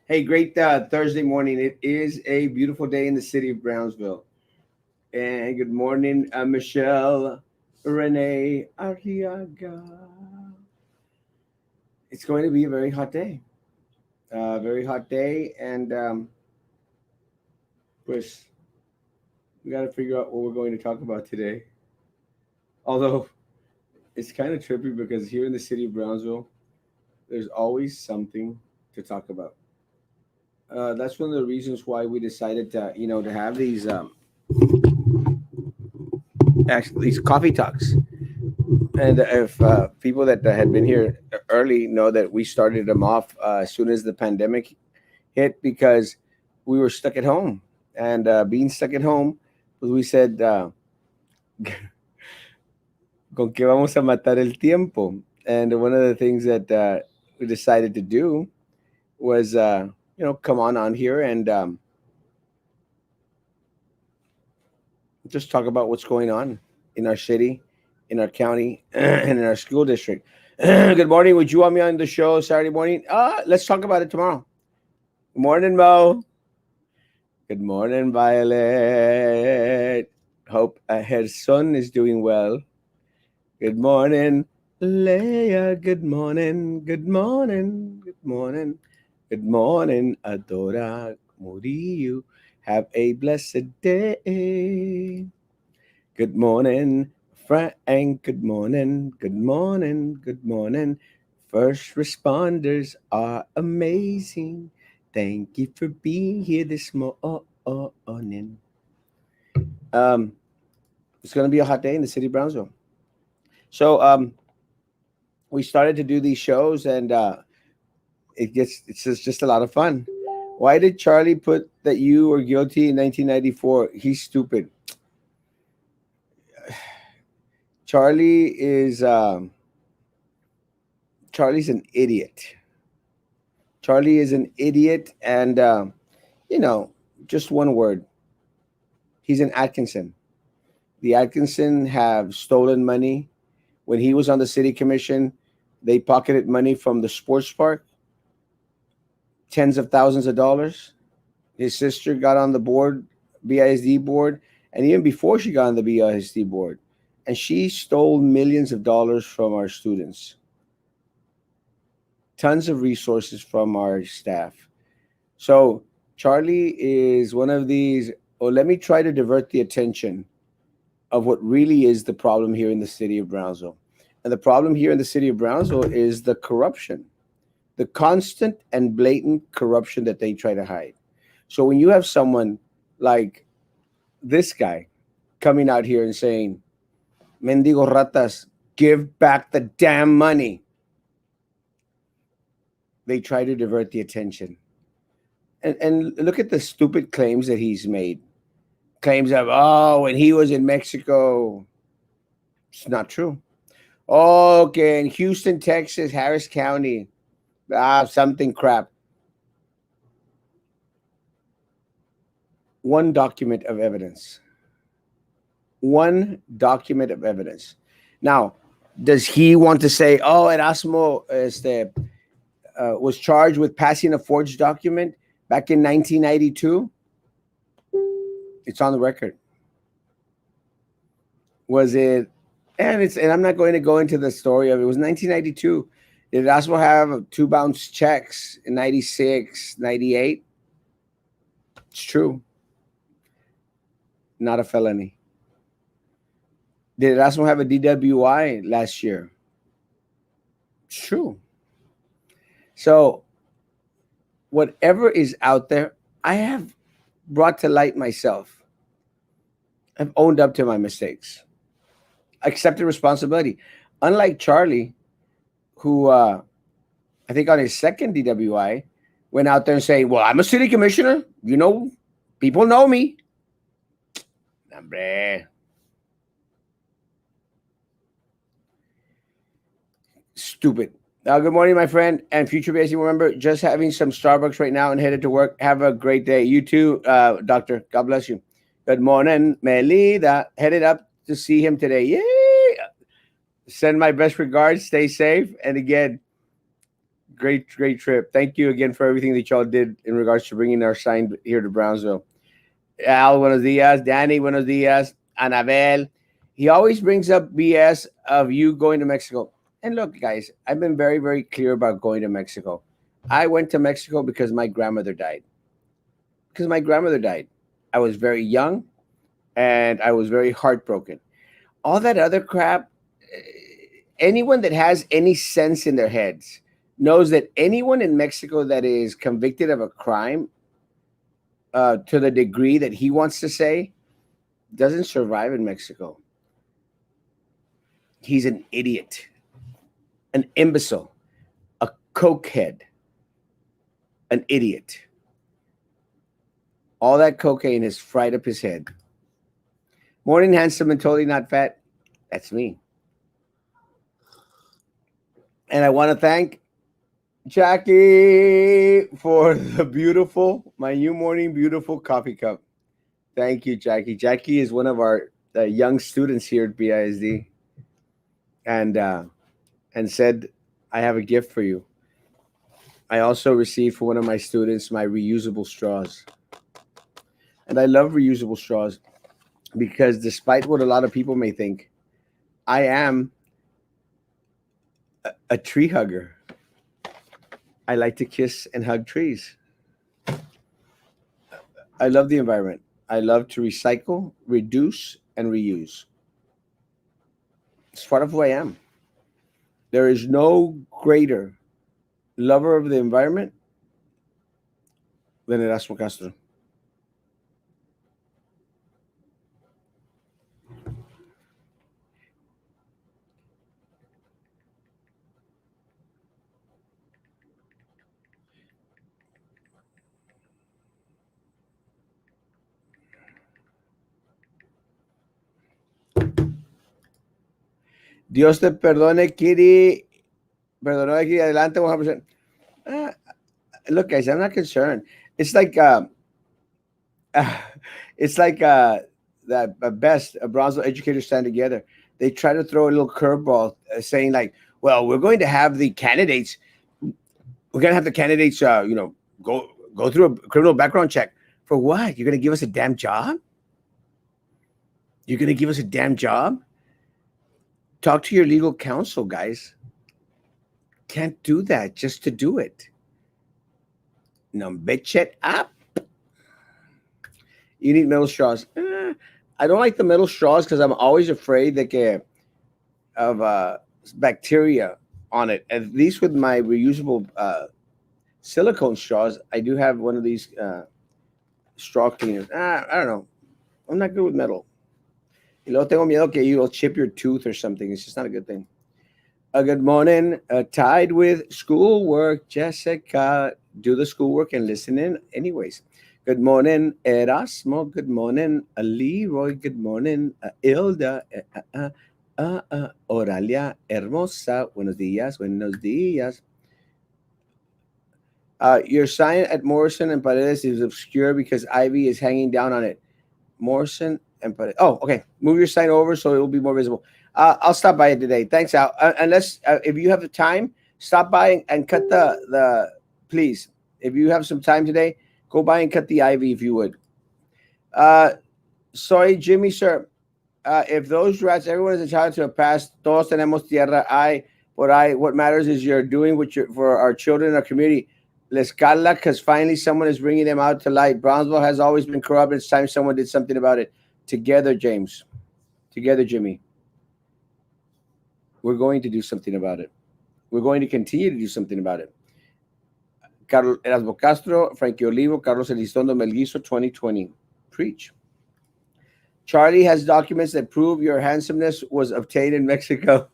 Hey, great Thursday morning. It is a beautiful day in the city of Brownsville. And good morning, Michelle Renee Arriaga. It's going to be a very hot day. Very hot day. And pues, we got to figure out what we're going to talk about today. Although it's kind of trippy because here in the city of Brownsville, there's always something to talk about. That's one of the reasons why we decided to have these coffee talks. And if people that had been here early know that we started them off as soon as the pandemic hit because we were stuck at home. And being stuck at home, we said, ¿con qué vamos a matar el tiempo? And one of the things that we decided to do was, come on here and just talk about what's going on in our city, in our county, and in our school district. Good morning. Would you want me on the show Saturday morning? Let's talk about it tomorrow. Good morning, Mo. Good morning, Violet. Hope her son is doing well. Good morning, Leia. Good morning. Good morning. Good morning. Good morning, Adora Murillo. Have a blessed day. Good morning, Frank. Good morning. Good morning. Good morning. First responders are amazing. Thank you for being here this morning. Um, it's going to be a hot day in the city of Brownsville. So we started to do these shows, and it's just a lot of fun. Why did Charlie put that you were guilty in 1994? He's stupid. Charlie is Charlie's an idiot. Charlie is an idiot, and you know, just one word. He's an Atkinson. The Atkinson have stolen money. When he was on the city commission, they pocketed money from the sports park, tens of thousands of dollars. His sister got on the board, BISD board, and even before she got on the BISD board, and she stole millions of dollars from our students, tons of resources from our staff. So Charlie is one of these. Oh, let me try to divert the attention of what really is the problem here in the city of Brownsville. And the problem here in the city of Brownsville is the corruption, the constant and blatant corruption that they try to hide. So when you have someone like this guy coming out here and saying, Mendigo ratas, give back the damn money, they try to divert the attention. And look at the stupid claims that he's made. Claims of, oh, when he was in Mexico, it's not true. Okay, in Houston, Texas, Harris County, something crap. One document of evidence. One document of evidence. Now, does he want to say, oh, Erasmo was charged with passing a forged document back in 1992? It's on the record. Was it? And I'm not going to go into the story of it. It was 1992. Did Erasmo have two bounce checks in 96, 98? It's true. Not a felony. Did Erasmo have a DWI last year? It's true. So, whatever is out there, I have brought to light myself. I've owned up to my mistakes, accepted responsibility. Unlike Charlie, who I think on his second DWI went out there and say, well, I'm a city commissioner. You know, people know me. Hombre. Stupid. Good morning, my friend and future basic. Remember, just having some Starbucks right now and headed to work. Have a great day. You too, doctor. God bless you. Good morning, Melida. Headed up to see him today. Yay! Send my best regards. Stay safe. And again, great trip. Thank you again for everything that y'all did in regards to bringing our sign here to Brownsville. Al, buenos dias. Danny, buenos dias. Anabel. He always brings up BS of you going to Mexico. And look, guys, I've been very clear about going to Mexico. I went to Mexico because my grandmother died. Because my grandmother died. I was very young and I was very heartbroken. All that other crap, anyone that has any sense in their heads knows that anyone in Mexico that is convicted of a crime to the degree that he wants to say doesn't survive in Mexico. He's an idiot, an imbecile, a cokehead, an idiot. All that cocaine has fried up his head. Morning, handsome and totally not fat. That's me. And I want to thank Jackie for the beautiful, my new morning beautiful coffee cup. Thank you, Jackie. Jackie is one of our young students here at BISD, and said, "I have a gift for you." I also received for one of my students my reusable straws, and I love reusable straws because, despite what a lot of people may think, I am a tree hugger. I like to kiss and hug trees. I love the environment. I love to recycle, reduce, and reuse. It's part of who I am. There is no greater lover of the environment than Erasmo Castro. Dios te perdone, Kitty. Perdonó aquí adelante 100%. Uh, Look, guys, I'm not concerned. It's like uh, it's like the best Bronzo educators stand together. They try to throw a little curveball, saying like, "Well, we're going to have the candidates. We're going to have the candidates, go through a criminal background check for what? You're going to give us a damn job? You're going to give us a damn job? Talk to your legal counsel, guys. Can't do that just to do it. No, bitch it up. You need metal straws. I don't like the metal straws because I'm always afraid of bacteria on it. At least with my reusable silicone straws, I do have one of these straw cleaners. I don't know. I'm not good with metal. Y luego tengo miedo que you'll chip your tooth or something. It's just not a good thing. Good morning. Tied with schoolwork, Jessica. Do the schoolwork and listen in anyways. Good morning, Erasmo. Good morning, Leroy. Good morning, Ilda. Oralia Hermosa. Buenos días. Buenos días. Your sign at Morrison and Paredes is obscure because ivy is hanging down on it. Morrison and Paredes. Oh, okay. Move your sign over so it will be more visible. I'll stop by it today. Thanks, Al. Unless if you have the time, stop by and cut the. Please, if you have some time today, go by and cut the ivy if you would. Sorry, Jimmy, sir. If those rats, everyone is entitled to a pass. Todos tenemos tierra. What matters is you're doing for our children, our community. Les cala, because finally someone is bringing them out to light. Brownsville has always been corrupt. It's time someone did something about it. Together, James. Together, Jimmy. We're going to do something about it. We're going to continue to do something about it. Carlos Erasmo Castro, Frankie Olivo, Carlos Elizondo Melguizo, 2020. Preach. Charlie has documents that prove your handsomeness was obtained in Mexico.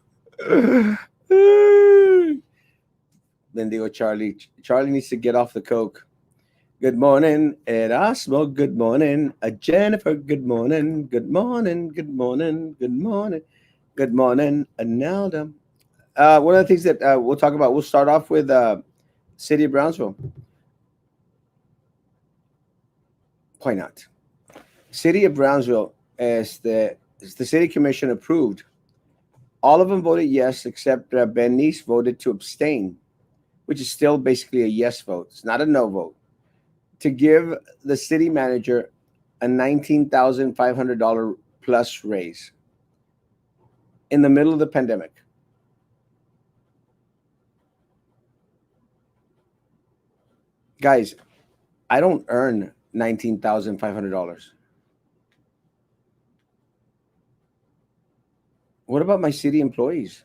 Then they go, Charlie. Charlie needs to get off the coke. Good morning, Erasmo. Good morning, Jennifer. Good morning. Good morning. Good morning. Good morning. Good morning, Anelda. One of the things that we'll talk about, we'll start off with City of Brownsville. Why not? City of Brownsville, as the city commission approved, all of them voted yes, except Bernice voted to abstain. which is still basically a yes vote. It's not a no vote. To give the city manager a $19,500 plus raise in the middle of the pandemic. Guys, I don't earn $19,500. What about my city employees?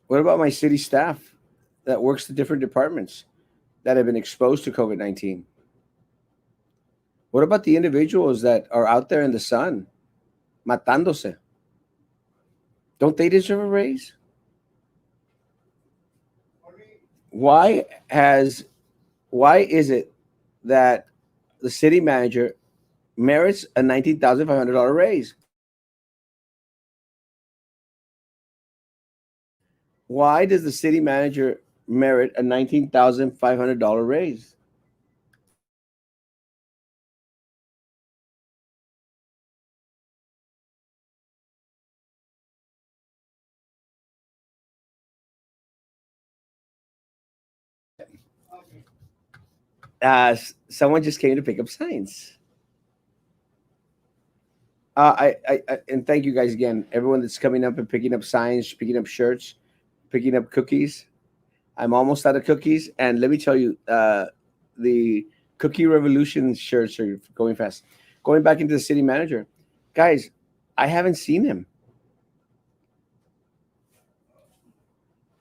What about my city staff that works the different departments that have been exposed to COVID 19? What about the individuals that are out there in the sun matándose? Don't they deserve a raise? Why has why is it that the city manager merits a $19,500 raise? Why does the city manager merit a $19,500 raise? Someone just came to pick up signs. And thank you guys again, everyone that's coming up and picking up signs, picking up shirts, picking up cookies. I'm almost out of cookies, and let me tell you, the cookie revolution shirts are going fast. Going back into the city manager, guys, I haven't seen him.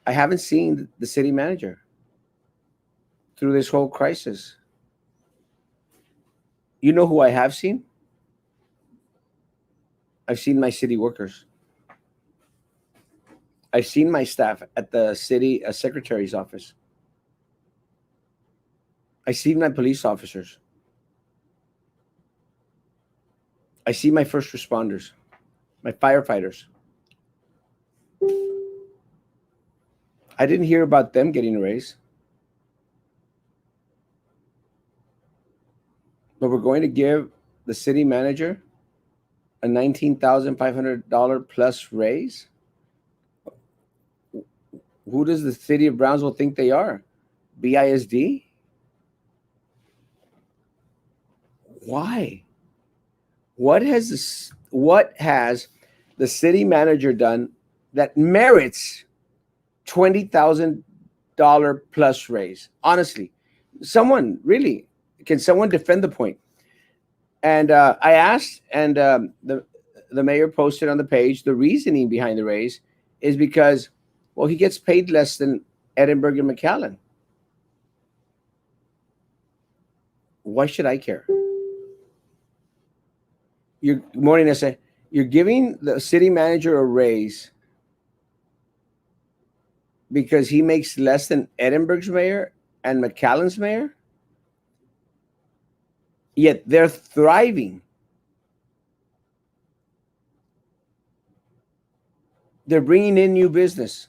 I haven't seen the city manager through this whole crisis. You know who I have seen? I've seen my city workers. I've seen my staff at the city secretary's office. I see my police officers. I see my first responders, my firefighters. I didn't hear about them getting a raise, but we're going to give the city manager a $19,500 plus raise. Who does the city of Brownsville think they are? BISD? Why? What has the city manager done that merits $20,000 plus raise? Honestly, someone really, can someone defend the point? And I asked, and the mayor posted on the page the reasoning behind the raise is because, well, he gets paid less than Edinburgh and McAllen. Why should I care? You're morning, I say you're giving the city manager a raise because he makes less than Edinburgh's mayor and McAllen's mayor, yet they're thriving. They're bringing in new business.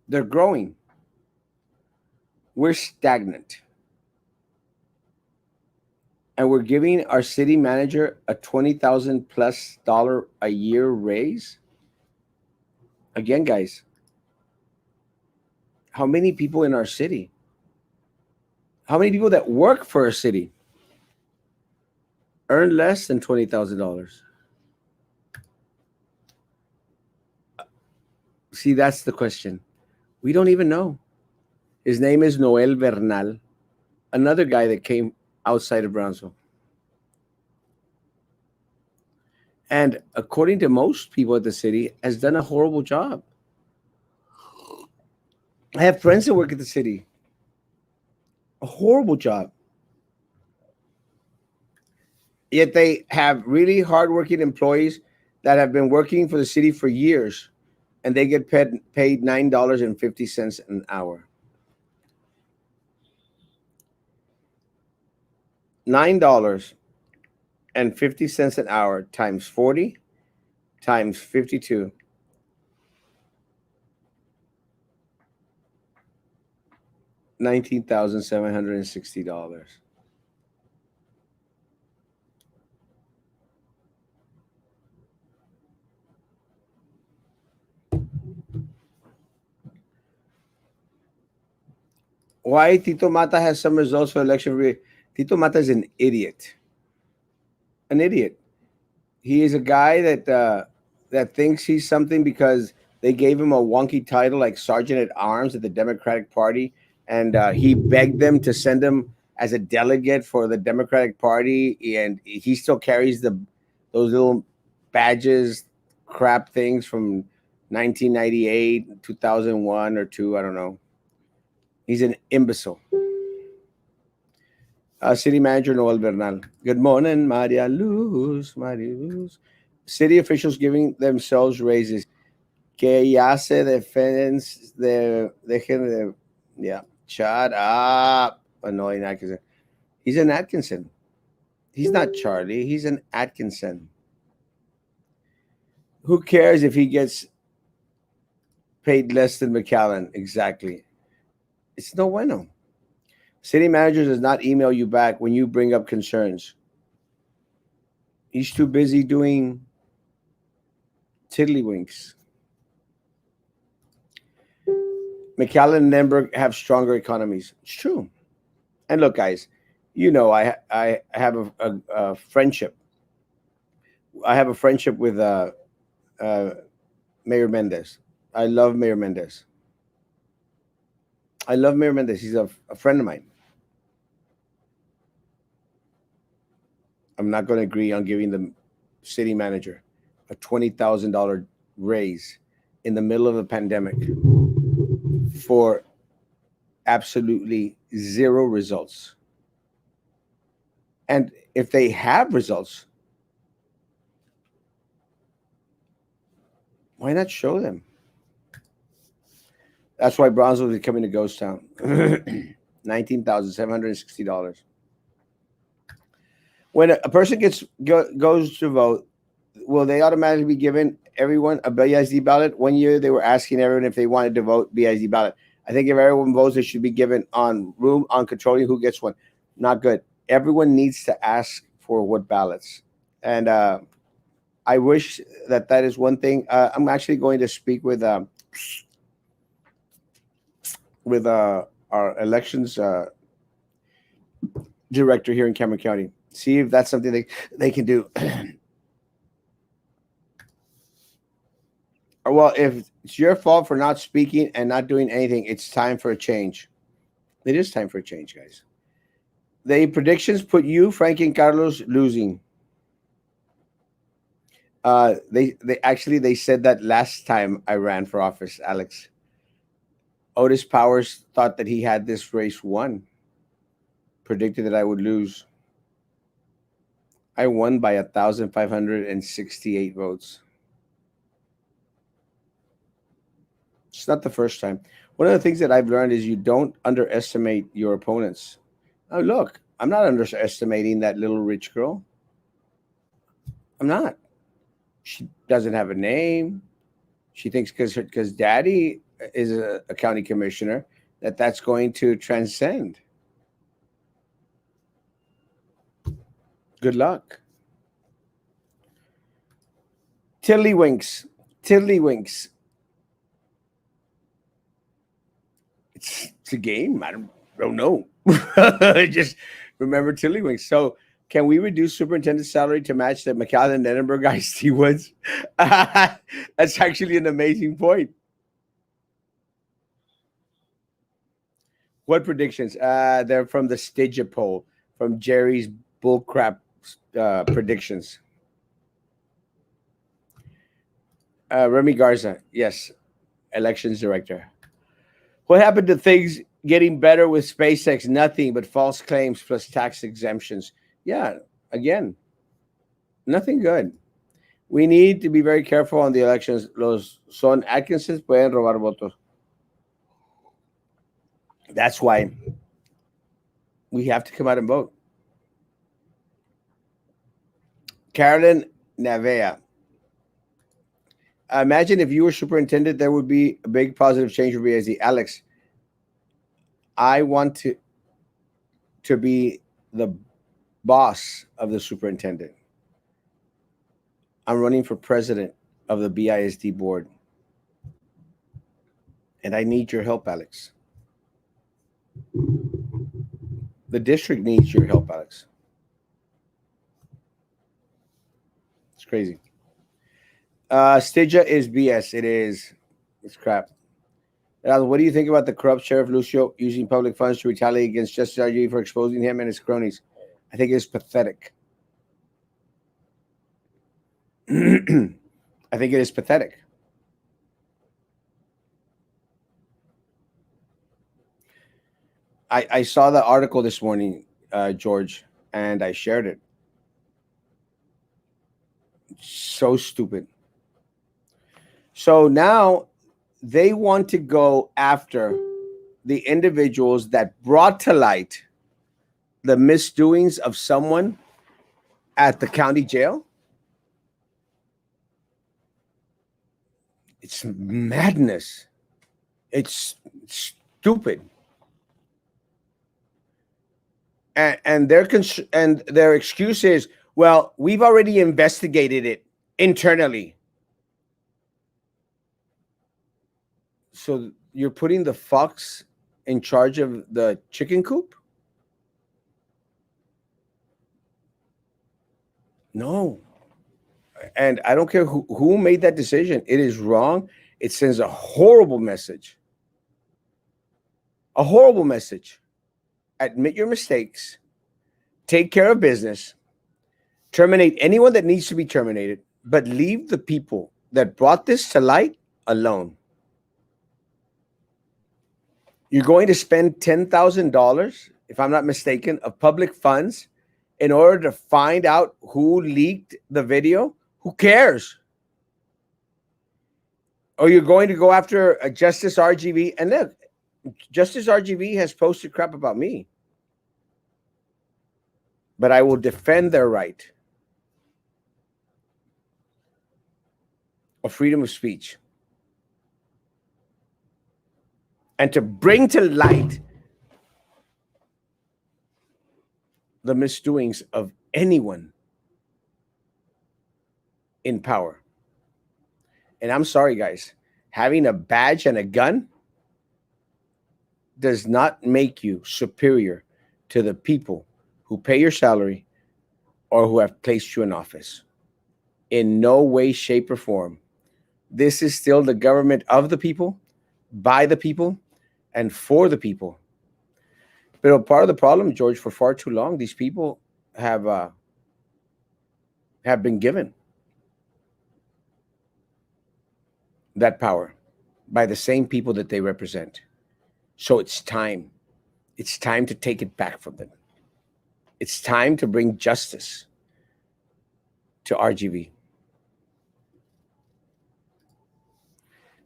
They're growing. We're stagnant. And we're giving our city manager a 20,000 plus dollar a year raise. Again, guys, how many people in our city, how many people that work for our city earn less than $20,000? See, that's the question. We don't even know. His name is Noel Bernal, another guy that came outside of Brownsville. And according to most people at the city, has done a horrible job. I have friends that work at the city. A horrible job. Yet they have really hardworking employees that have been working for the city for years, and they get paid $9.50 an hour. $9.50 an hour times 40 times 52. $19,760. Why Tito Mata has some results for election? Tito Mata is an idiot. An idiot. He is a guy that thinks he's something because they gave him a wonky title like Sergeant at Arms at the Democratic Party, and he begged them to send him as a delegate for the Democratic Party, and he still carries those little badges, crap things from 1998, 2001 or two. I don't know. He's an imbecile. City Manager Noel Bernal. Good morning, Maria Luz. Maria Luz. City officials giving themselves raises. Que ya se dejen de, yeah, shut up. Annoying Atkinson. He's an Atkinson. He's not Charlie. He's an Atkinson. Who cares if he gets paid less than McAllen? Exactly. It's no bueno. City manager does not email you back when you bring up concerns. He's too busy doing tiddlywinks. McAllen and Nemberg have stronger economies. It's true. And look, guys, I have a friendship. I have a friendship with uh, Mayor Mendez. I love Mayor Mendez. I love Mayor Mendez. He's a friend of mine. I'm not going to agree on giving the city manager a $20,000 raise in the middle of a pandemic for absolutely zero results. And if they have results, why not show them? That's why Bronzeville is becoming a ghost town. $19,760. When a person goes to vote, will they automatically be given everyone a BISD ballot? One year they were asking everyone if they wanted to vote BISD ballot. I think if everyone votes, it should be given on controlling who gets one. Not good. Everyone needs to ask for what ballots. And I wish that is one thing. I'm actually going to speak with our elections director here in Cameron County. See if that's something they can do. Well, if it's your fault for not speaking and not doing anything, it's time for a change. It is time for a change, guys. The predictions put you, Frankie, and Carlos losing. They said that last time I ran for office, Alex. Otis Powers thought that he had this race won. Predicted that I would lose. I won by 1,568 votes. It's not the first time. One of the things that I've learned is you don't underestimate your opponents. Oh, look, I'm not underestimating that little rich girl. I'm not. She doesn't have a name. She thinks because daddy is a county commissioner that's going to transcend. Good luck. Tiddlywinks. Tiddlywinks. It's a game. I don't know. Just remember Tiddlywinks. So can we reduce superintendent's salary to match the McAllen and Edinburgh guys T Woods? That's actually an amazing point. What predictions? They're from the Stygia poll, from Jerry's bullcrap predictions. Remy Garza, yes, elections director. What happened to things getting better with SpaceX? Nothing but false claims plus tax exemptions. Yeah, again, nothing good. We need to be very careful on the elections. Los son Atkinsons pueden robar votos. That's why we have to come out and vote. Carolyn Navea. Imagine if you were superintendent, there would be a big positive change for BAZ. Alex, I want to be the boss of the superintendent. I'm running for president of the BISD board. And I need your help, Alex. The district needs your help, Alex. It's crazy. Stidja is BS. It is. It's crap. What do you think about the corrupt Sheriff Lucio using public funds to retaliate against Justice RG for exposing him and his cronies? I think it's pathetic. I think it is pathetic. I saw the article this morning, George, and I shared it. So stupid. So now they want to go after the individuals that brought to light the misdoings of someone at the county jail. It's madness. It's stupid. And their excuse is, well, we've already investigated it internally. So you're putting the fox in charge of the chicken coop? No. And I don't care who made that decision. It is wrong. It sends a horrible message. A horrible message. Admit your mistakes. Take care of business. Terminate anyone that needs to be terminated, but leave the people that brought this to light alone. You're going to spend $10,000, if I'm not mistaken, of public funds in order to find out who leaked the video. Who cares? Or you're going to go after a Justice RGV. And look, Justice RGV has posted crap about me. But I will defend their right of freedom of speech. And to bring to light the misdoings of anyone in power. And I'm sorry, guys, having a badge and a gun does not make you superior to the people who pay your salary or who have placed you in office. In no way, shape, or form. This is still the government of the people, by the people, and for the people. But part of the problem, George, for far too long, these people have been given that power by the same people that they represent. So it's time. It's time to take it back from them. It's time to bring justice to RGV.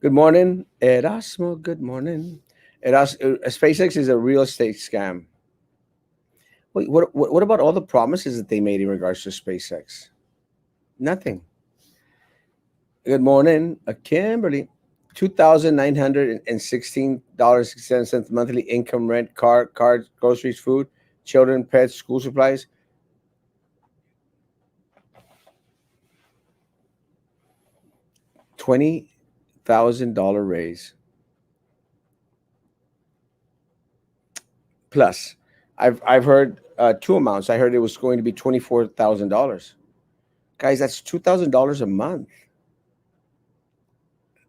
Good morning, Erasmo. Good morning. SpaceX is a real estate scam. Wait, what about all the promises that they made in regards to SpaceX? Nothing. Good morning, Kimberly. $2,916.67 monthly income, rent, car, cards, groceries, food, children, pets, school supplies. $20,000 raise. Plus, I've heard two amounts. I heard it was going to be $24,000. Guys, that's $2,000 a month.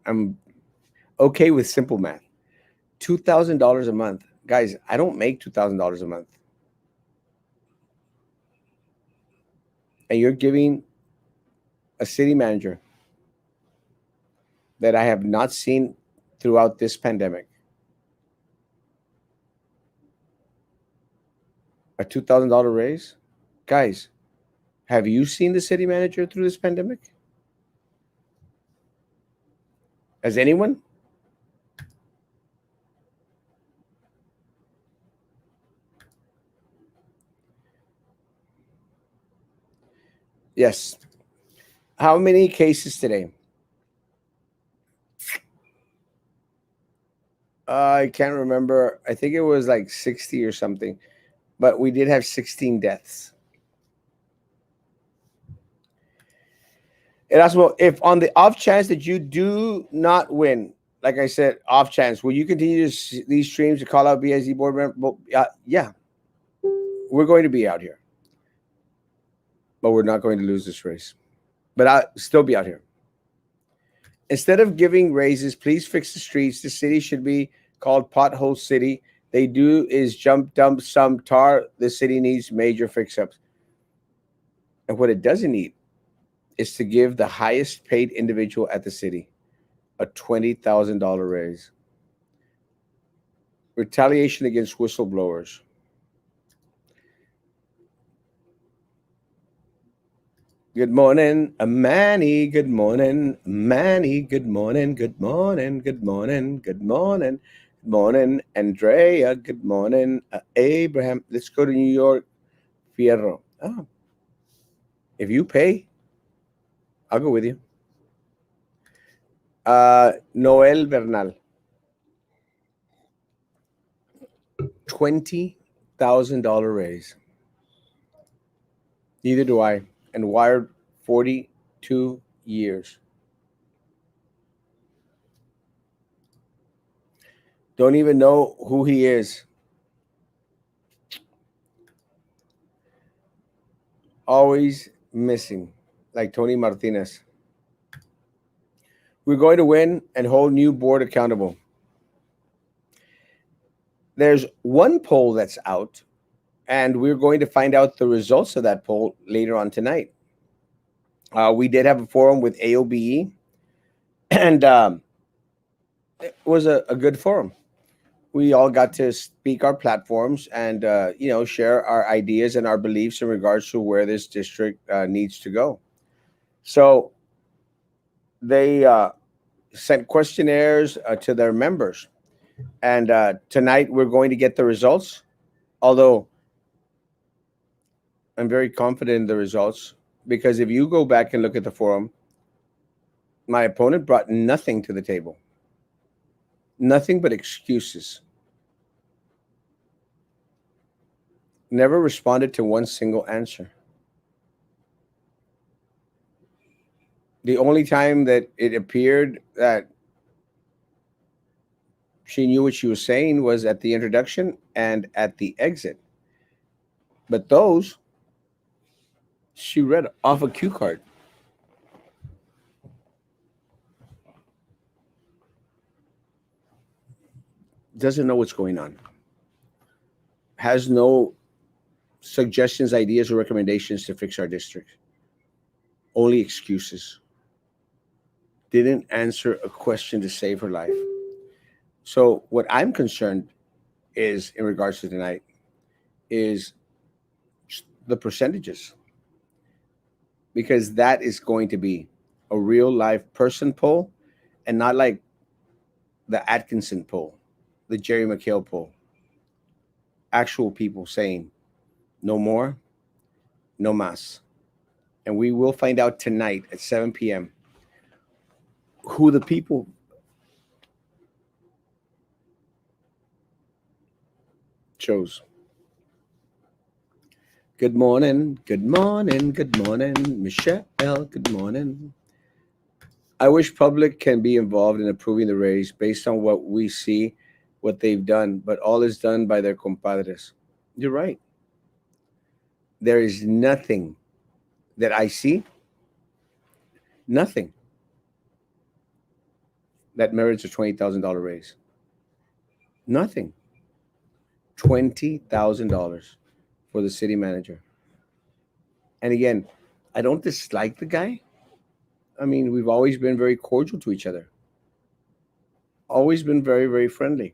I'm okay with simple math. $2,000 a month. Guys, I don't make $2,000 a month. And you're giving a city manager that I have not seen throughout this pandemic a $2,000 raise? Guys, have you seen the city manager through this pandemic? Has anyone? Yes. How many cases today? I can't remember. I think it was like 60 or something. But we did have 16 deaths. Erasmo, if on the off chance that you do not win, like I said, off chance, will you continue these streams to call out BIZ board member? Yeah. We're going to be out here, but we're not going to lose this race. But I'll still be out here. Instead of giving raises, please fix the streets. The city should be called Pothole City. They do is jump dump some tar. The city needs major fix ups. And what it doesn't need is to give the highest paid individual at the city a $20,000 raise. Retaliation against whistleblowers. Good morning, Manny. Good morning, Manny. Good morning. Good morning. Good morning. Good morning. Good morning, Andrea. Good morning, Abraham. Let's go to New York. Fierro. Oh, if you pay, I'll go with you. Noel Bernal. $20,000 raise. Neither do I. And wired 42 years. Don't even know who he is. Always missing, like Tony Martinez. We're going to win and hold new board accountable. There's one poll that's out, and we're going to find out the results of that poll later on tonight. We did have a forum with AOBE, and it was a good forum. We all got to speak our platforms and share our ideas and our beliefs in regards to where this district needs to go. So they sent questionnaires to their members, and tonight we're going to get the results. Although I'm very confident in the results, because if you go back and look at the forum, my opponent brought nothing to the table, nothing but excuses. Never responded to one single answer. The only time that it appeared that she knew what she was saying was at the introduction and at the exit. But those, she read off a cue card. Doesn't know what's going on. Has no suggestions, ideas, or recommendations to fix our district. Only excuses. Didn't answer a question to save her life. So what I'm concerned is in regards to tonight is the percentages, because that is going to be a real live person poll and not like the Atkinson poll, the Jerry McHale poll. Actual people saying no more, no mas. And we will find out tonight at 7 p.m. who the people chose. Good morning, good morning, good morning, Michelle. Good morning. I wish public can be involved in approving the raise based on what we see, what they've done, but all is done by their compadres. You're right. There is nothing that I see, nothing that merits a $20,000 raise. Nothing. $20,000 for the city manager. And again, I don't dislike the guy. I mean, we've always been very cordial to each other, always been very, very friendly.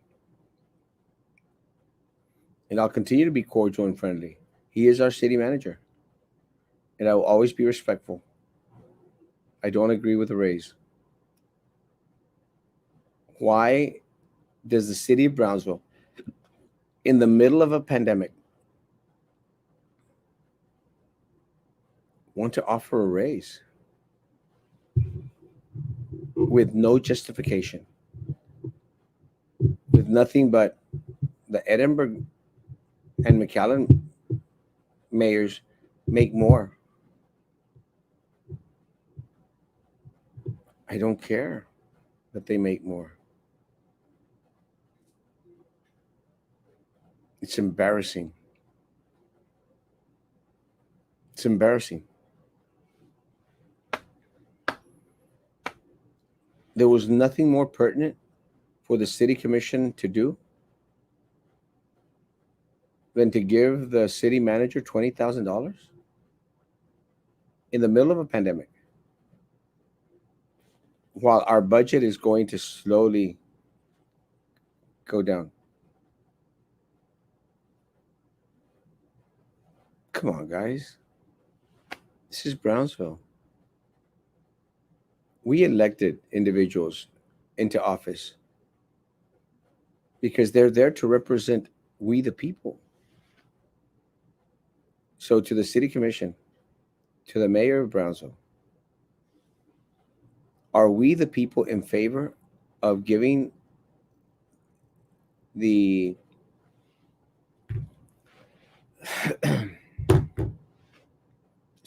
And I'll continue to be cordial and friendly. He is our city manager, and I will always be respectful. I don't agree with the raise. Why does the city of Brownsville, in the middle of a pandemic, want to offer a raise with no justification, with nothing but the Edinburgh and McAllen mayors make more? I don't care that they make more. It's embarrassing. It's embarrassing. There was nothing more pertinent for the city commission to do than to give the city manager $20,000 in the middle of a pandemic while our budget is going to slowly go down. Come on, guys. This is Brownsville. We elected individuals into office because they're there to represent we the people. So, to the city commission, to the mayor of Brownsville, are we the people in favor of giving the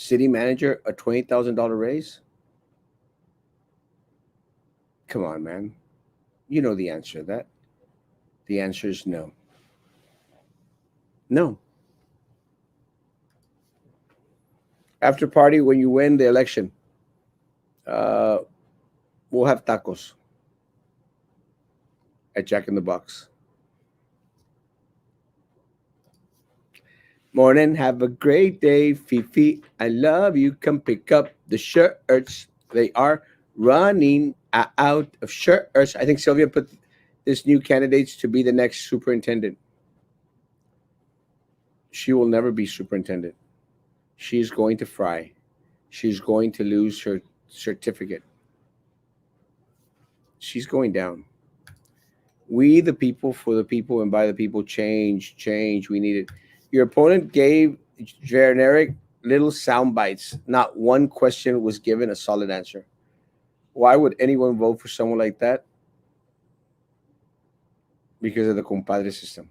city manager a $20,000 raise? Come on, man. You know the answer to that. The answer is no. No. After party, when you win the election, uh, we'll have tacos at Jack in the Box. Morning, have a great day, Fifi. I love you. Come pick up the shirts. They are running out of shirts. I think Sylvia put this new candidates to be the next superintendent. She will never be superintendent. She's going to fry. She's going to lose her certificate. She's going down. We, the people, for the people, and by the people, change, change. We need it. Your opponent gave generic little sound bites. Not one question was given a solid answer. Why would anyone vote for someone like that? Because of the compadre system.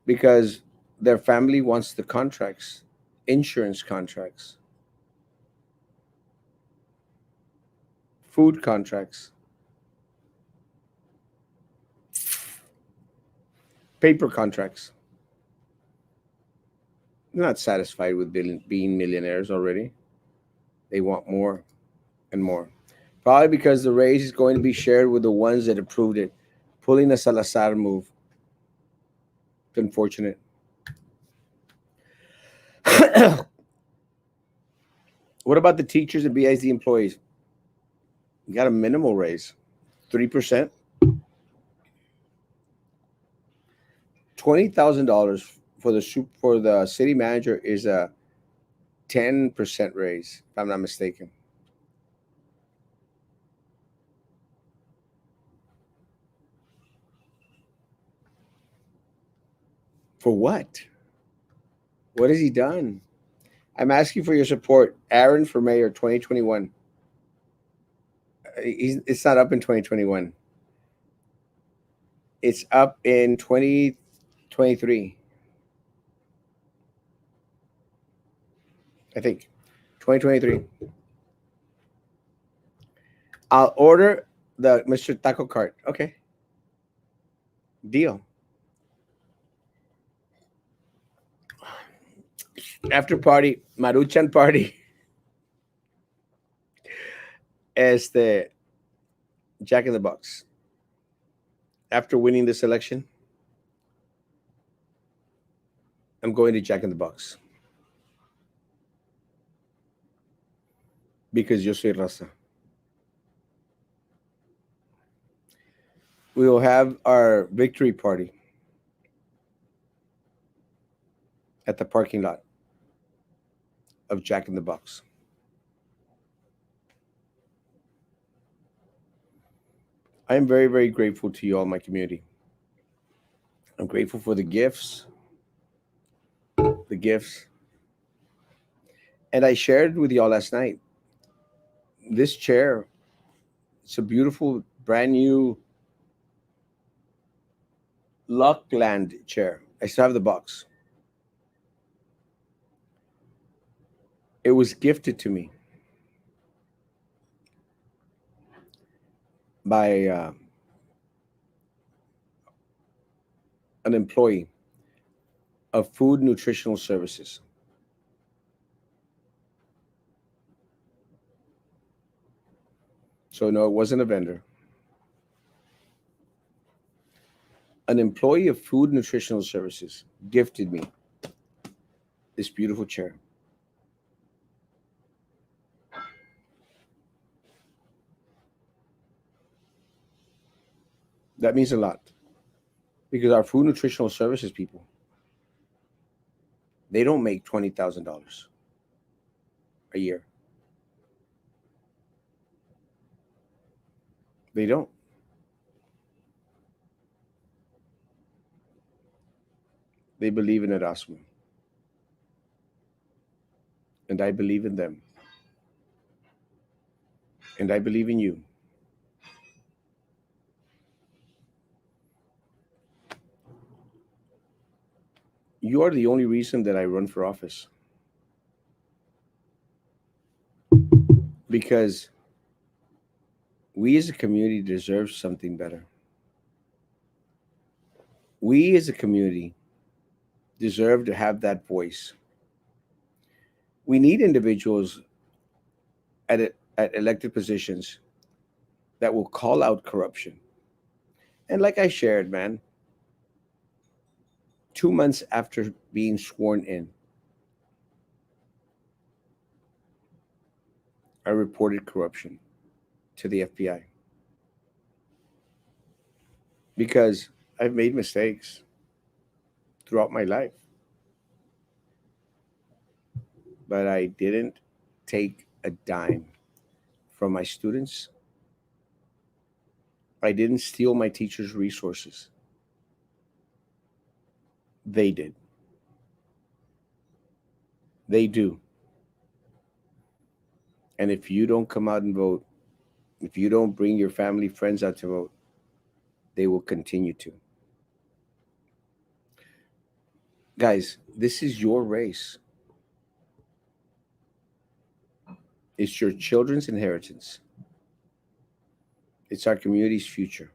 Because their family wants the contracts, insurance contracts, food contracts, paper contracts. They're not satisfied with being millionaires already. They want more and more. Probably because the raise is going to be shared with the ones that approved it. Pulling a Salazar move. It's unfortunate. What about the teachers and BIZ employees? You got a minimal raise, 3%. $20,000 for the city manager is a 10% raise, if I'm not mistaken. For what? What has he done? I'm asking for your support. Aaron for mayor 2021. It's not up in 2021. It's up in 2023. I think 2023. I'll order the Mr. Taco cart. Okay. Deal. After party, Maruchan party. Este Jack in the Box. After winning this election, I'm going to Jack in the Box. Because yo soy raza. We will have our victory party at the parking lot of Jack in the Box. I am very, very grateful to you all, my community. I'm grateful for the gifts. The gifts. And I shared with y'all last night this chair. It's a beautiful, brand new Luckland chair. I still have the box. It was gifted to me by an employee of Food Nutritional Services. So no, it wasn't a vendor. An employee of Food Nutritional Services gifted me this beautiful chair. That means a lot because our Food Nutritional Services people, they don't make $20,000 a year. They don't. They believe in Erasmo, and I believe in them, and I believe in you. You are the only reason that I run for office because we as a community deserve something better. We as a community deserve to have that voice. We need individuals at elected positions that will call out corruption. And like I shared, man, 2 months after being sworn in, I reported corruption to the FBI because I've made mistakes throughout my life, but I didn't take a dime from my students. I didn't steal my teachers' resources. They did. They do. And if you don't come out and vote, if you don't bring your family, friends out to vote, they will continue to. Guys, this is your race. It's your children's inheritance. It's our community's future.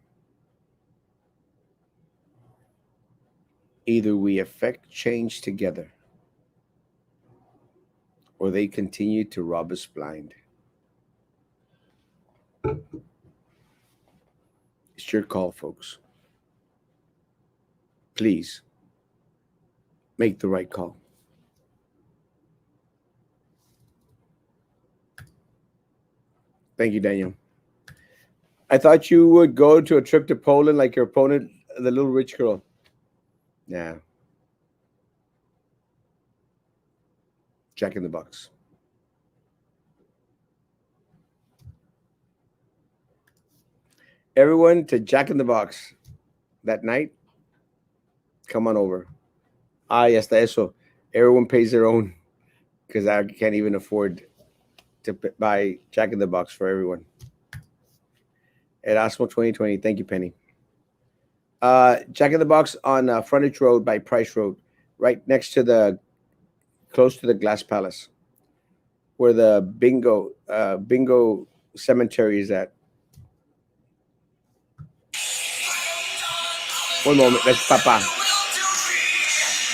Either we affect change together or they continue to rob us blind. It's your call, folks. Please make the right call. Thank you, Daniel. I thought you would go to a trip to Poland like your opponent, the little rich girl. Yeah, Jack in the Box. Everyone to Jack in the Box that night. Come on over. Ah, yes, eso. Everyone pays their own because I can't even afford to buy Jack in the Box for everyone. Erasmo 2020. Thank you, Penny. Jack in the Box on Frontage Road by Price Road, right next to close to the Glass Palace, where the bingo cemetery is at. One moment, that's Papa.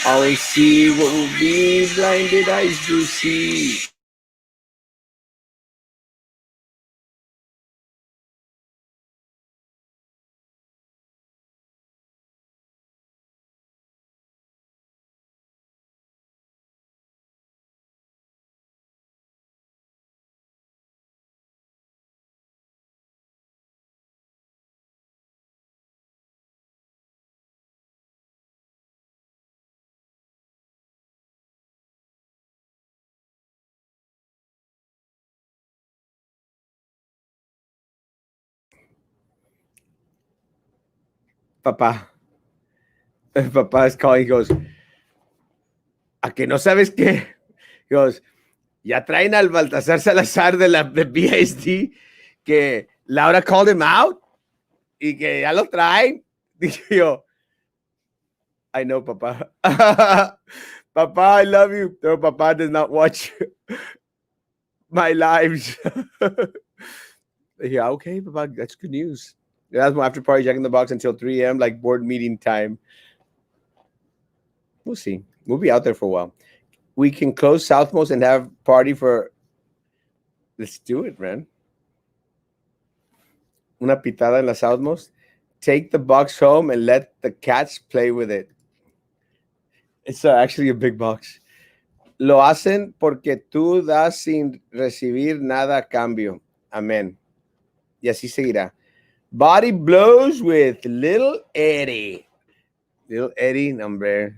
Always see what will be blinded eyes do see. Papa, Papa is calling. He goes, ¿a que no sabes qué? He goes, ya traen al Baltasar Salazar de BSD que Laura called him out y que ya lo traen. Dije yo, I know, Papa. Papa, I love you. No, Papa does not watch my lives. Yeah, okay, Papa, that's good news. That's my after party, Jack in the Box until 3 a.m., like board meeting time. We'll see. We'll be out there for a while. We can close Southmost and have party for. Let's do it, man. Una pitada en las Almos. Take the box home and let the cats play with it. It's actually a big box. Lo hacen porque tú das sin recibir nada a cambio. Amén. Y así seguirá. Body blows with Little Eddie. Little Eddie, no, hombre.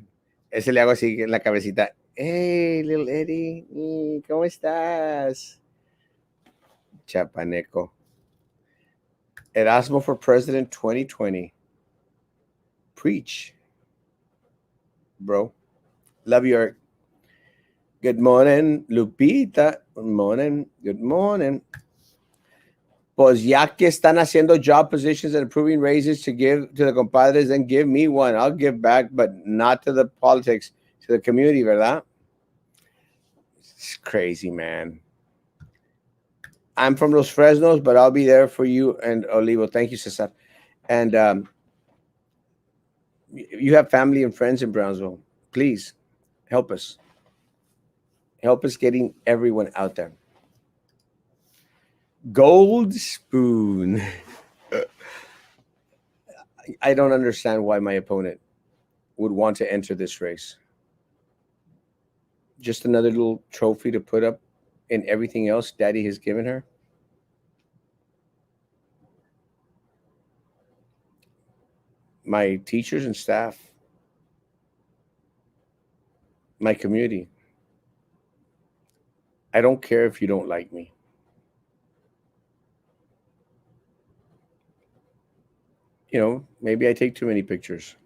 Ese le hago así en la cabecita. Hey, Little Eddie, ¿cómo estás? Chapaneco. Erasmo for President 2020. Preach, bro. Love you, Eric. Good morning, Lupita. Good morning. Good morning. Pues ya que están haciendo job positions and approving raises to give to the compadres, then give me one. I'll give back, but not to the politics, to the community, ¿verdad? It's crazy, man. I'm from Los Fresnos, but I'll be there for you and Olivo. Thank you, Cesar. And you have family and friends in Brownsville. Please help us. Help us getting everyone out there. Gold spoon. I don't understand why my opponent would want to enter this race. Just another little trophy to put up in everything else Daddy has given her. My teachers and staff, my community. I don't care if you don't like me. You know, maybe I take too many pictures.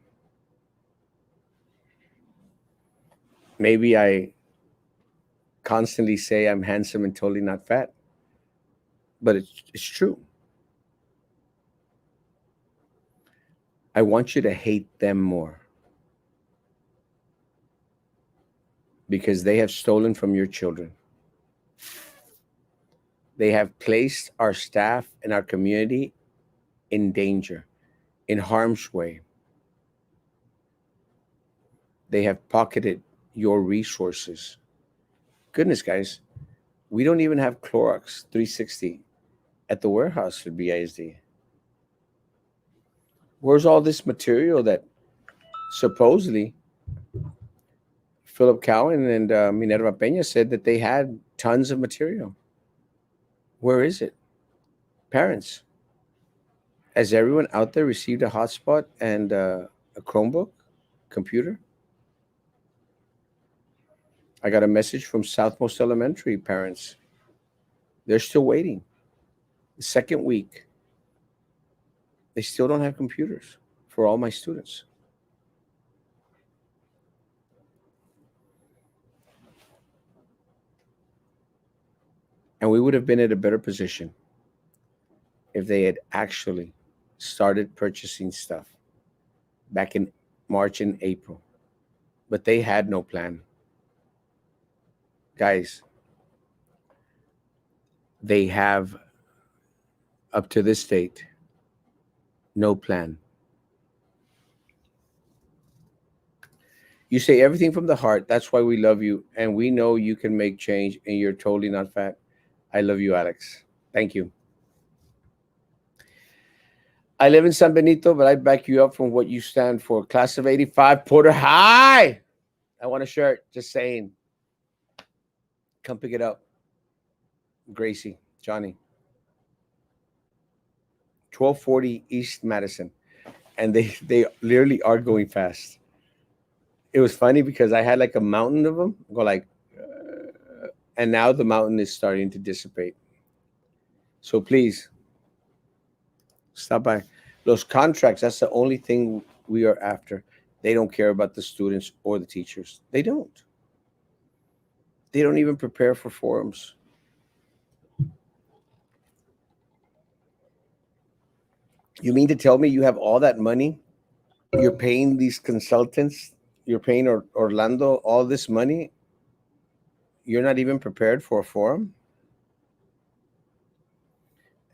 Maybe I constantly say I'm handsome and totally not fat. But it's true. I want you to hate them more because they have stolen from your children. They have placed our staff and our community in danger, in harm's way. They have pocketed your resources. Goodness, guys, we don't even have Clorox 360 at the warehouse for BISD. Where's all this material that supposedly Philip Cowan and Minerva Peña said that they had tons of material? Where is it? Parents, has everyone out there received a hotspot and a Chromebook computer? I got a message from Southmost Elementary parents. They're still waiting. The second week, they still don't have computers for all my students. And we would have been in a better position if they had actually started purchasing stuff back in March and April. But they had no plan. Guys, they have, up to this date, no plan. You say everything from the heart. That's why we love you. And we know you can make change and you're totally not fat. I love you, Alex. Thank you. I live in San Benito, but I back you up from what you stand for. Class of 85, Porter High. I want a shirt. Just saying. Come pick it up. Gracie, Johnny. 1240 East Madison. And they literally are going fast. It was funny because I had like a mountain of them go like, and now the mountain is starting to dissipate. So please, stop by. Those contracts, that's the only thing we are after. They don't care about the students or the teachers. They don't. They don't even prepare for forums. You mean to tell me you have all that money? You're paying these consultants, you're paying Orlando all this money. You're not even prepared for a forum?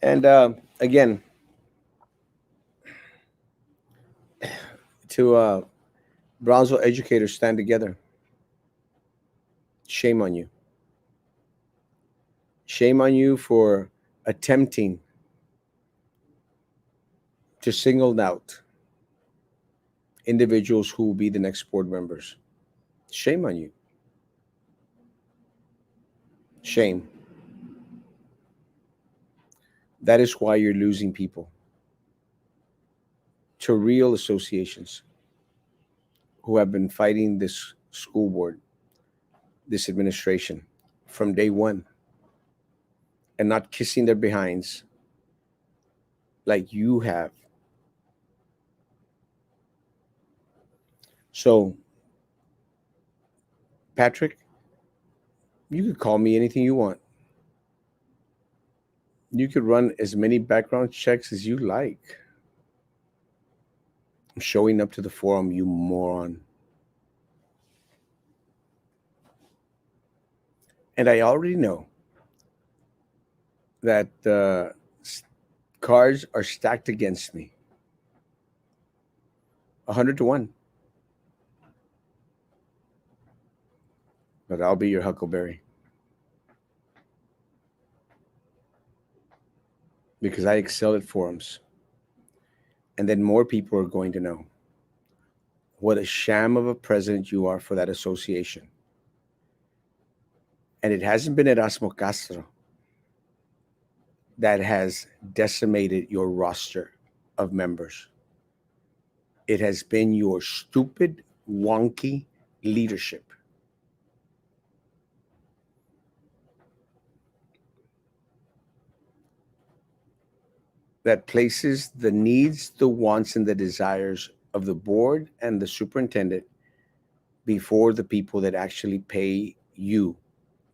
And again, to Brownsville educators, stand together. Shame on you. Shame on you for attempting to single out individuals who will be the next board members. Shame on you. Shame. That is why you're losing people to real associations who have been fighting this school board, this administration from day one, and not kissing their behinds like you have. So, Patrick, you could call me anything you want. You could run as many background checks as you like. I'm showing up to the forum, you moron. And I already know that cards are stacked against me 100 to 1. But I'll be your huckleberry because I excel at forums. And then more people are going to know what a sham of a president you are for that association. And it hasn't been Erasmo Castro that has decimated your roster of members. It has been your stupid, wonky leadership. That places the needs, the wants, and the desires of the board and the superintendent before the people that actually pay you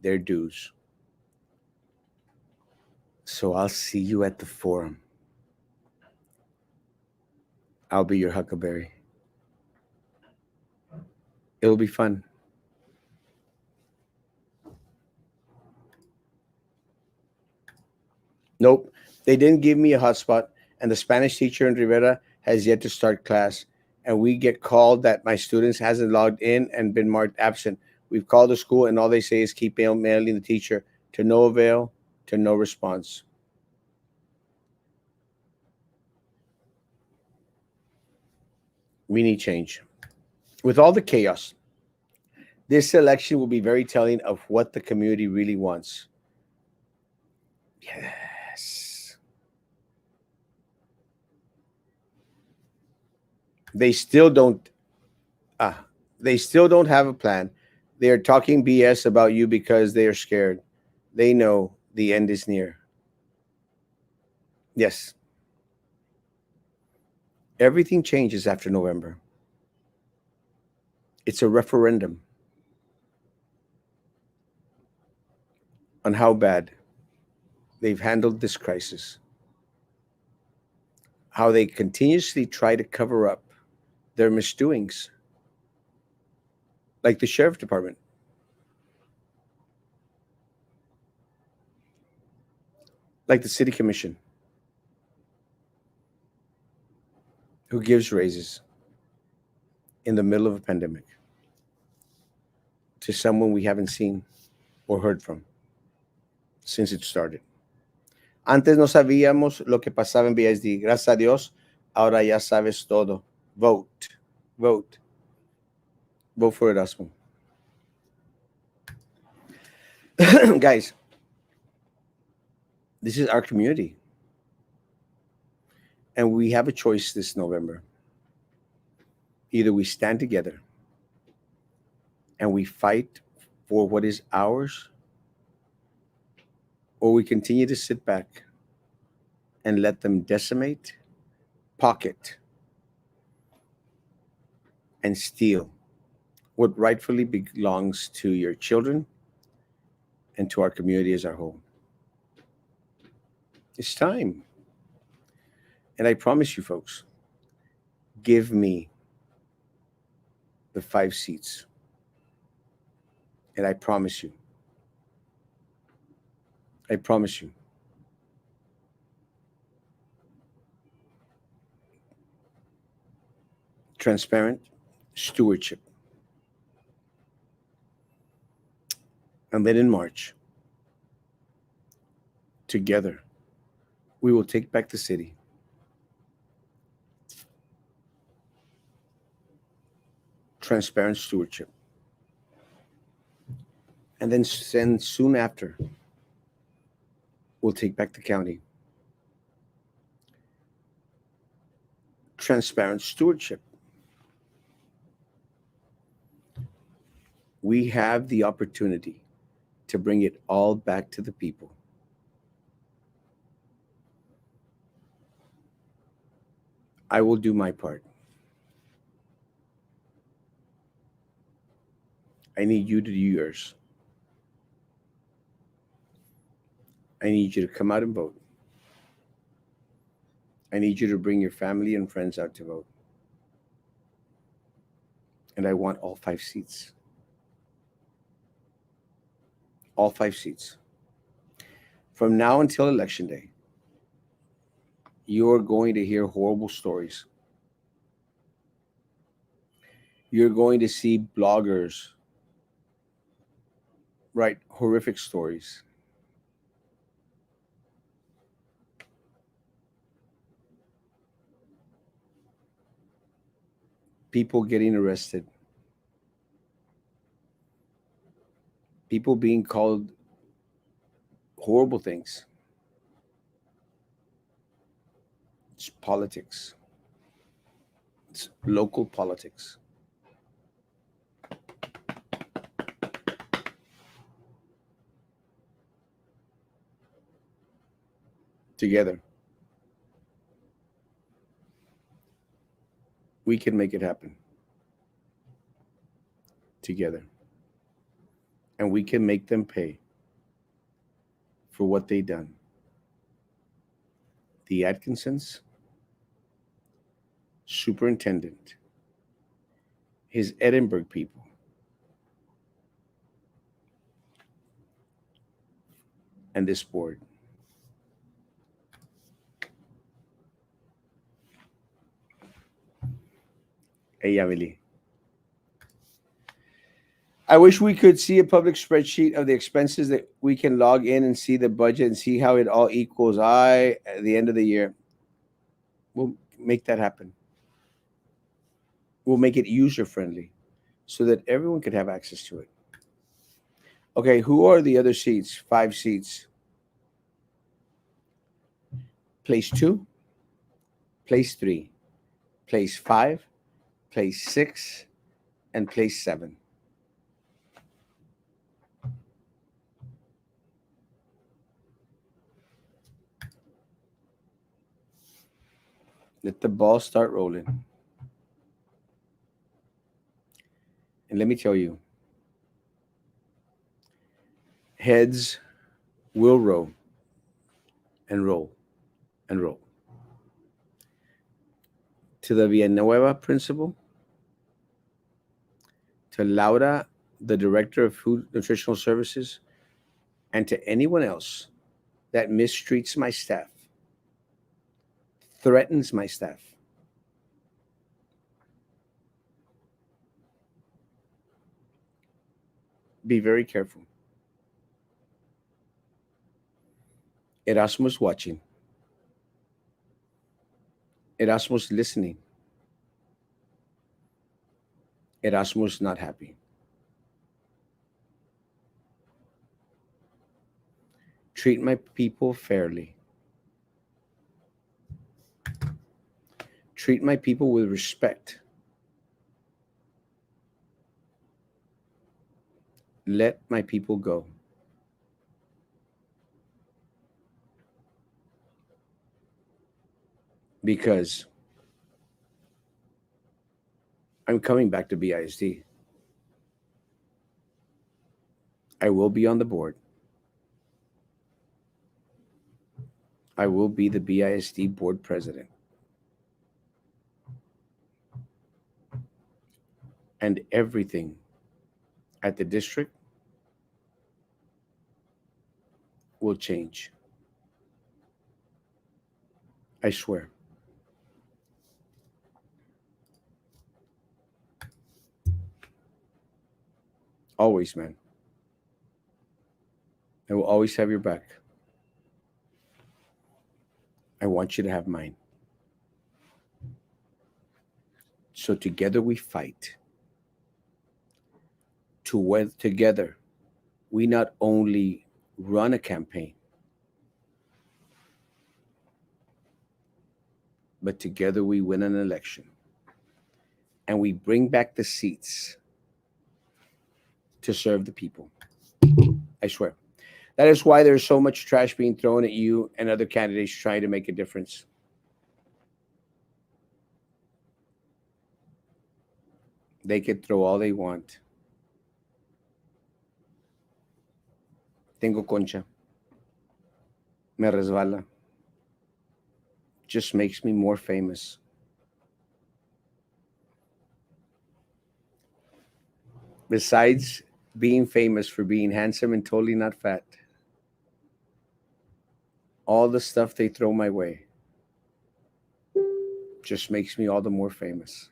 their dues. So I'll see you at the forum. I'll be your huckleberry. It'll be fun. Nope, they didn't give me a hotspot, and the Spanish teacher in Rivera has yet to start class. And we get called that my students hasn't logged in and been marked absent. We've called the school, and all they say is keep mailing the teacher to no avail, to no response. We need change. With all the chaos, this election will be very telling of what the community really wants. Yes. They still don't uh, they still don't have a plan. They are talking BS about you because they are scared. They know the end is near. Yes. Everything changes after November. It's a referendum on how bad they've handled this crisis, how they continuously try to cover up their misdoings, like the sheriff department, like the city commission, who gives raises in the middle of a pandemic to someone we haven't seen or heard from since it started. Antes no sabíamos lo que pasaba en BSD. Gracias a Dios, ahora ya sabes todo. Vote. Vote. Vote for Erasmo. Guys, this is our community. And we have a choice this November. Either we stand together and we fight for what is ours, or we continue to sit back and let them decimate, pocket, and steal what rightfully belongs to your children and to our community as a whole. It's time. And I promise you, folks, give me the 5 seats. And I promise you, transparent stewardship. And then in March, together, we will take back the city transparent stewardship. And then soon after, we'll take back the county. Transparent stewardship. We have the opportunity to bring it all back to the people. I will do my part. I need you to do yours. I need you to come out and vote. I need you to bring your family and friends out to vote. And I want all 5 seats. All 5 seats. From now until election day, you're going to hear horrible stories. You're going to see bloggers write horrific stories. People getting arrested. People being called horrible things. It's politics. It's local politics. Together, we can make it happen. Together. And we can make them pay for what they done. The Atkinsons, superintendent, his Edinburgh people, and this board. Hey, Emily. I wish we could see a public spreadsheet of the expenses that we can log in and see the budget and see how it all equals at the end of the year. We'll make that happen. We'll make it user friendly so that everyone could have access to it. Okay, who are the other seats? 5 seats. Place 2, place 3, place 5, place 6, and place 7. Let the ball start rolling. And let me tell you, heads will roll and roll and roll. To the Villanueva principal, to Laura, the director of Food Nutritional Services, and to anyone else that mistreats my staff, threatens my staff. Be very careful. Erasmo's watching. Erasmo's listening. Erasmo's not happy. Treat my people fairly. Treat my people with respect. Let my people go. Because I'm coming back to BISD. I will be on the board. I will be the BISD board president. And everything at the district will change. I swear. Always, man. I will always have your back. I want you to have mine. So together we fight. together, we not only run a campaign, but together we win an election and we bring back the seats to serve the people. I swear. That is why there's so much trash being thrown at you and other candidates trying to make a difference. They could throw all they want. Tengo concha. Me resbala. Just makes me more famous. Besides being famous for being handsome and totally not fat, all the stuff they throw my way just makes me all the more famous.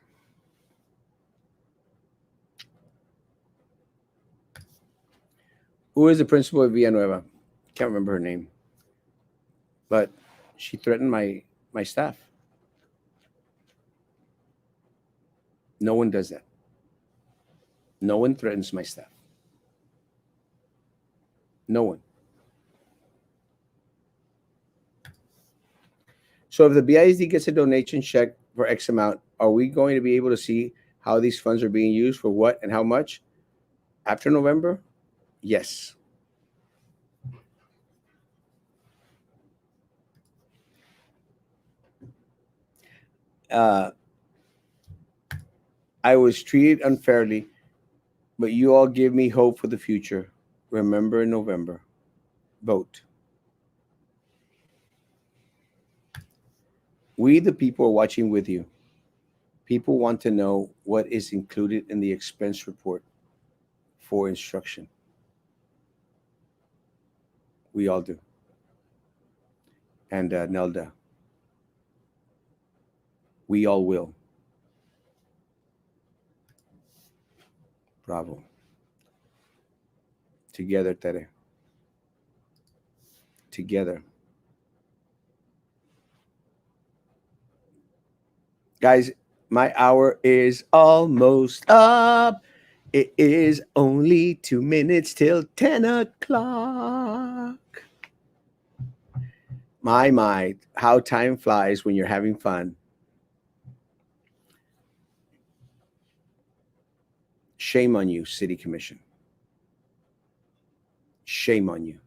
Who is the principal of Villanueva? Can't remember her name, but she threatened my staff. No one does that. No one threatens my staff. No one. So if the BISD gets a donation check for X amount, are we going to be able to see how these funds are being used for what and how much after November? Yes. Uh, I was treated unfairly, but you all give me hope for the future. Remember in November. Vote. We, the people, are watching with you. People want to know what is included in the expense report for instruction. We all do. And Nelda, we all will. Bravo. Together, Tere. Together. Guys, my hour is almost up. It is only 2 minutes till 10 o'clock. My, how time flies when you're having fun. Shame on you, City Commission. Shame on you.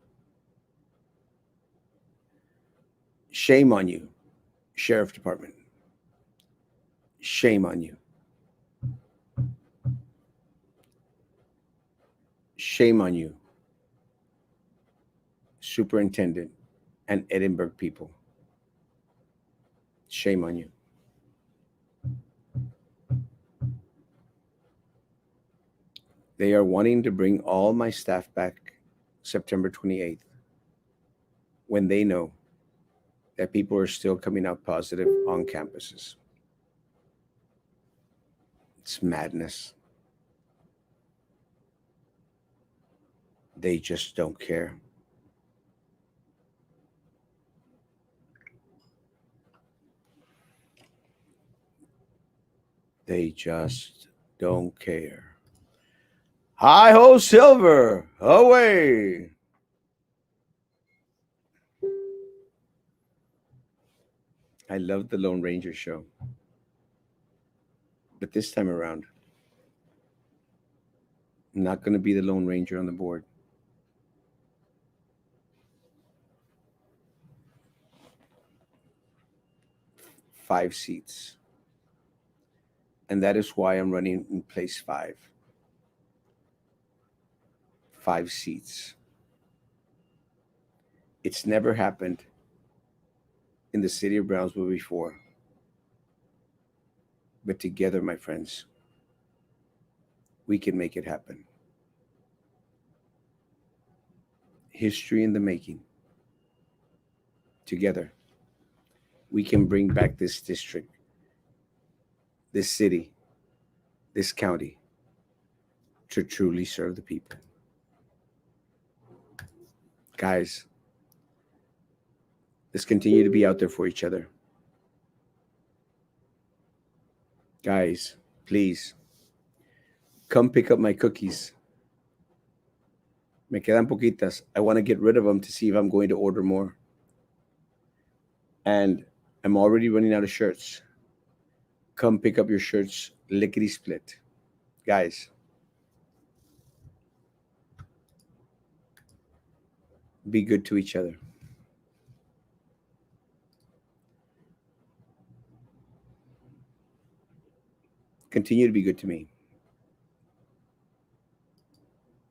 Shame on you, Sheriff Department. Shame on you. Shame on you, Superintendent and Edinburgh people. Shame on you. They are wanting to bring all my staff back September 28th when they know that people are still coming out positive on campuses. It's madness. They just don't care. They just don't care. Hi ho, Silver! Away! I love the Lone Ranger show. But this time around, I'm not going to be the Lone Ranger on the board. 5 seats. And that is why I'm running in place 5. 5 seats. It's never happened in the city of Brownsville before. But together, my friends, we can make it happen. History in the making. Together, we can bring back this district, this city, this county to truly serve the people. Guys, let's continue to be out there for each other. Guys, please come pick up my cookies Me quedan poquitas. I want to get rid of them to see if I'm going to order more. And I'm already running out of shirts. Come pick up your shirts, lickety split. Guys, be good to each other. Continue to be good to me.